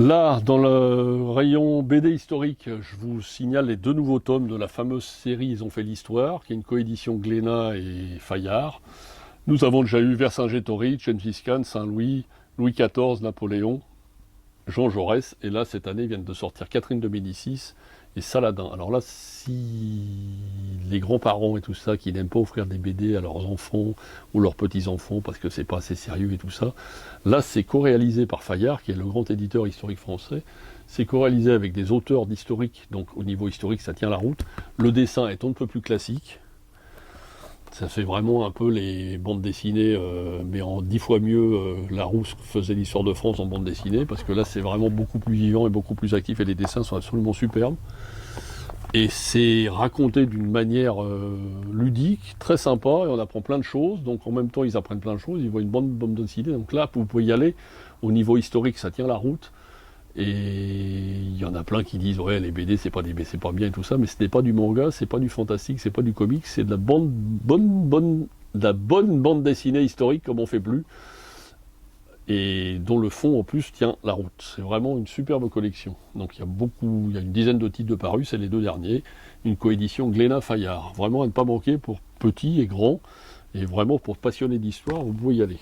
Là, dans le rayon BD historique, je vous signale les 2 nouveaux tomes de la fameuse série Ils ont fait l'histoire, qui est une coédition Glénat et Fayard. Nous avons déjà eu Vercingétorix, Gengis Khan, Saint-Louis, Louis XIV, Napoléon, Jean Jaurès, et là, cette année, viennent de sortir Catherine de Médicis et Saladin. Alors là, si les grands-parents et tout ça, qui n'aiment pas offrir des BD à leurs enfants ou leurs petits-enfants, parce que c'est pas assez sérieux et tout ça, là, c'est co-réalisé par Fayard, qui est le grand éditeur historique français. C'est co-réalisé avec des auteurs d'historique, donc au niveau historique, ça tient la route. Le dessin est on ne peut plus classique. Ça fait vraiment un peu les bandes dessinées, mais en 10 fois mieux. Larousse faisait l'histoire de France en bande dessinée, parce que là c'est vraiment beaucoup plus vivant et beaucoup plus actif, et les dessins sont absolument superbes. Et c'est raconté d'une manière ludique, très sympa, et on apprend plein de choses. Donc en même temps ils apprennent plein de choses, ils voient une bande dessinée. Donc là vous pouvez y aller. Au niveau historique, ça tient la route. Et il y en a plein qui disent ouais, les BD c'est pas bien et tout ça, mais ce n'est pas du manga, c'est pas du fantastique, c'est pas du comics, c'est de la bonne bande dessinée historique comme on fait plus, et dont le fond en plus tient la route. C'est vraiment une superbe collection. Donc il y a une dizaine de titres de parus, c'est les 2 derniers, une coédition Glénat Fayard. Vraiment à ne pas manquer pour petits et grands, et vraiment pour passionnés d'histoire, vous pouvez y aller.